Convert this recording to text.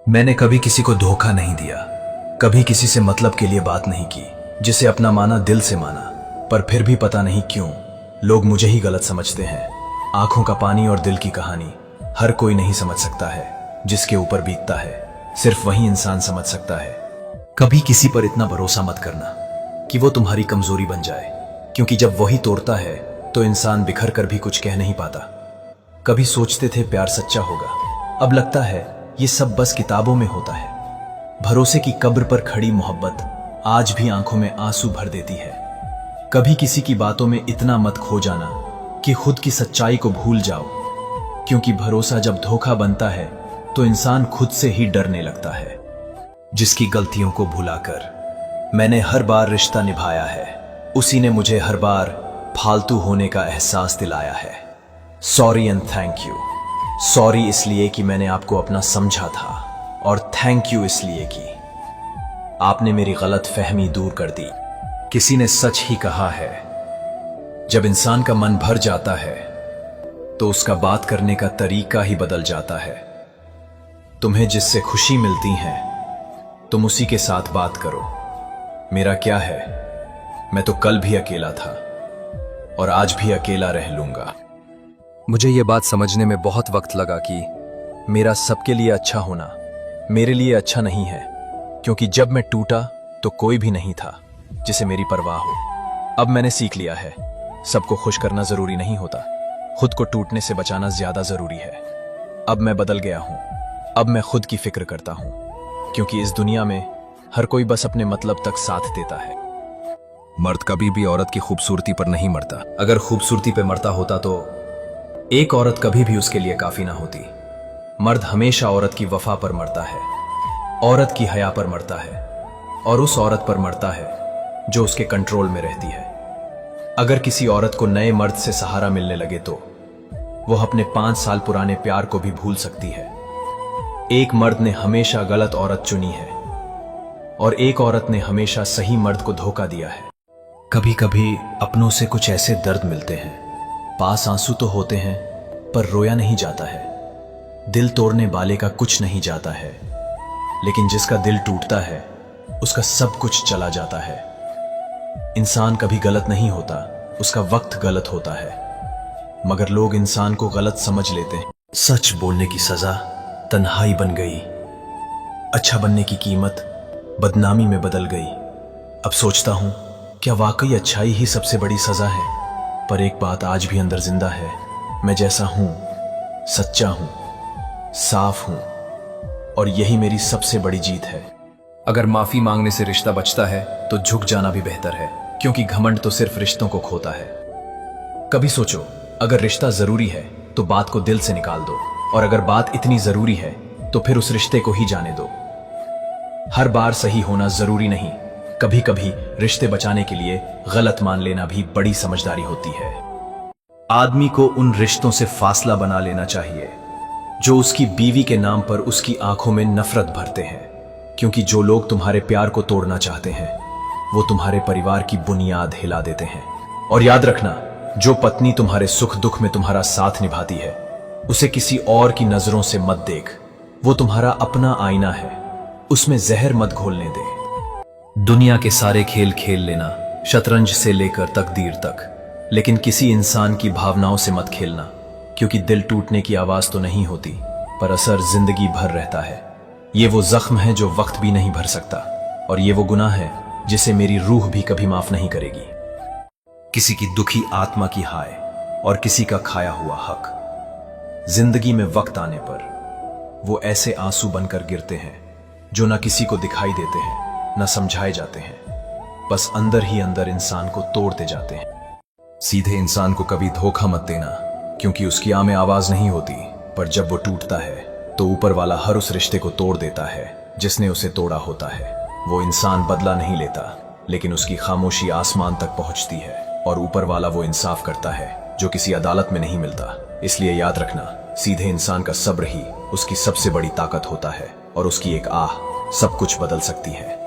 मैंने कभी किसी को धोखा नहीं दिया, कभी किसी से मतलब के लिए बात नहीं की, जिसे अपना माना दिल से माना, पर फिर भी पता नहीं क्यों लोग मुझे ही गलत समझते हैं। आंखों का पानी और दिल की कहानी हर कोई नहीं समझ सकता है, जिसके ऊपर बीतता है सिर्फ वही इंसान समझ सकता है। कभी किसी पर इतना भरोसा मत करना कि वो तुम्हारी कमजोरी बन जाए, क्योंकि जब वही तोड़ता है तो इंसान बिखर कर भी कुछ कह नहीं पाता। कभी सोचते थे प्यार सच्चा होगा, अब लगता है ये सब बस किताबों में होता है। भरोसे की कब्र पर खड़ी मोहब्बत आज भी आंखों में आंसू भर देती है। कभी किसी की बातों में इतना मत खो जाना कि खुद की सच्चाई को भूल जाओ, क्योंकि भरोसा जब धोखा बनता है तो इंसान खुद से ही डरने लगता है। जिसकी गलतियों को भुलाकर मैंने हर बार रिश्ता निभाया है, उसी ने मुझे हर बार फालतू होने का एहसास दिलाया है। Sorry and thank you. Sorry इसलिए कि मैंने आपको अपना समझा था, और थैंक यू इसलिए कि आपने मेरी गलत फहमी दूर कर दी। किसी ने सच ही कहा है, जब इंसान का मन भर जाता है तो उसका बात करने का तरीका ही बदल जाता है। तुम्हें जिससे खुशी मिलती है तुम उसी के साथ बात करो। मेरा क्या है, मैं तो कल भी अकेला था और आज भी अकेला रह लूंगा। मुझे यह बात समझने में बहुत वक्त लगा कि मेरा सबके लिए अच्छा होना मेरे लिए अच्छा नहीं है, क्योंकि जब मैं टूटा तो कोई भी नहीं था जिसे मेरी परवाह हो। अब मैंने सीख लिया है, सबको खुश करना जरूरी नहीं होता, खुद को टूटने से बचाना ज्यादा जरूरी है। अब मैं बदल गया हूं, अब मैं खुद की फिक्र करता हूं, क्योंकि इस दुनिया में हर कोई बस अपने मतलब तक साथ देता है। मर्द कभी भी औरत की खूबसूरती पर नहीं मरता। अगर खूबसूरती पे मरता होता तो एक औरत कभी भी उसके लिए काफी ना होती। मर्द हमेशा औरत की वफा पर मरता है, औरत की हया पर मरता है, और उस औरत पर मरता है जो उसके कंट्रोल में रहती है। अगर किसी औरत को नए मर्द से सहारा मिलने लगे तो वह अपने 5 साल पुराने प्यार को भी भूल सकती है। एक मर्द ने हमेशा गलत औरत चुनी है और एक औरत ने हमेशा सही मर्द को धोखा दिया है। कभी कभी अपनों से कुछ ऐसे दर्द मिलते हैं, पास आंसू तो होते हैं पर रोया नहीं जाता है। दिल तोड़ने वाले का कुछ नहीं जाता है, लेकिन जिसका दिल टूटता है उसका सब कुछ चला जाता है। इंसान कभी गलत नहीं होता, उसका वक्त गलत होता है, मगर लोग इंसान को गलत समझ लेते हैं। सच बोलने की सजा तन्हाई बन गई, अच्छा बनने की कीमत बदनामी में बदल गई। अब सोचता हूं, क्या वाकई अच्छाई ही सबसे बड़ी सजा है? पर एक बात आज भी अंदर जिंदा है, मैं जैसा हूं, सच्चा हूं, साफ हूं, और यही मेरी सबसे बड़ी जीत है। अगर माफी मांगने से रिश्ता बचता है तो झुक जाना भी बेहतर है, क्योंकि घमंड तो सिर्फ रिश्तों को खोता है। कभी सोचो, अगर रिश्ता जरूरी है तो बात को दिल से निकाल दो, और अगर बात इतनी जरूरी है तो फिर उस रिश्ते को ही जाने दो। हर बार सही होना जरूरी नहीं, कभी कभी रिश्ते बचाने के लिए गलत मान लेना भी बड़ी समझदारी होती है। आदमी को उन रिश्तों से फासला बना लेना चाहिए जो उसकी बीवी के नाम पर उसकी आंखों में नफरत भरते हैं, क्योंकि जो लोग तुम्हारे प्यार को तोड़ना चाहते हैं वो तुम्हारे परिवार की बुनियाद हिला देते हैं। और याद रखना, जो पत्नी तुम्हारे सुख दुख में तुम्हारा साथ निभाती है उसे किसी और की नजरों से मत देख, वो तुम्हारा अपना आईना है, उसमें जहर मत घोलने दे। दुनिया के सारे खेल खेल लेना, शतरंज से लेकर तकदीर तक, लेकिन किसी इंसान की भावनाओं से मत खेलना, क्योंकि दिल टूटने की आवाज तो नहीं होती पर असर जिंदगी भर रहता है। ये वो जख्म है जो वक्त भी नहीं भर सकता, और ये वो गुनाह है जिसे मेरी रूह भी कभी माफ नहीं करेगी। किसी की दुखी आत्मा की हाय और किसी का खाया हुआ हक। जिंदगी में वक्त आने पर वो ऐसे आंसू बनकर गिरते हैं जो ना किसी को दिखाई देते हैं, ना समझाए जाते हैं, बस अंदर ही अंदर इंसान को तोड़ते जाते हैं। सीधे इंसान को कभी धोखा मत देना, क्योंकि उसकी आंख में आवाज नहीं होती, पर जब वो टूटता है तो ऊपर वाला हर उस रिश्ते को तोड़ देता है जिसने उसे तोड़ा होता है। वो इंसान बदला नहीं लेता, लेकिन उसकी खामोशी आसमान तक पहुंचती है, और ऊपर वाला वो इंसाफ करता है जो किसी अदालत में नहीं मिलता। इसलिए याद रखना, सीधे इंसान का सब्र ही उसकी सबसे बड़ी ताकत होता है, और उसकी एक आह सब कुछ बदल सकती है।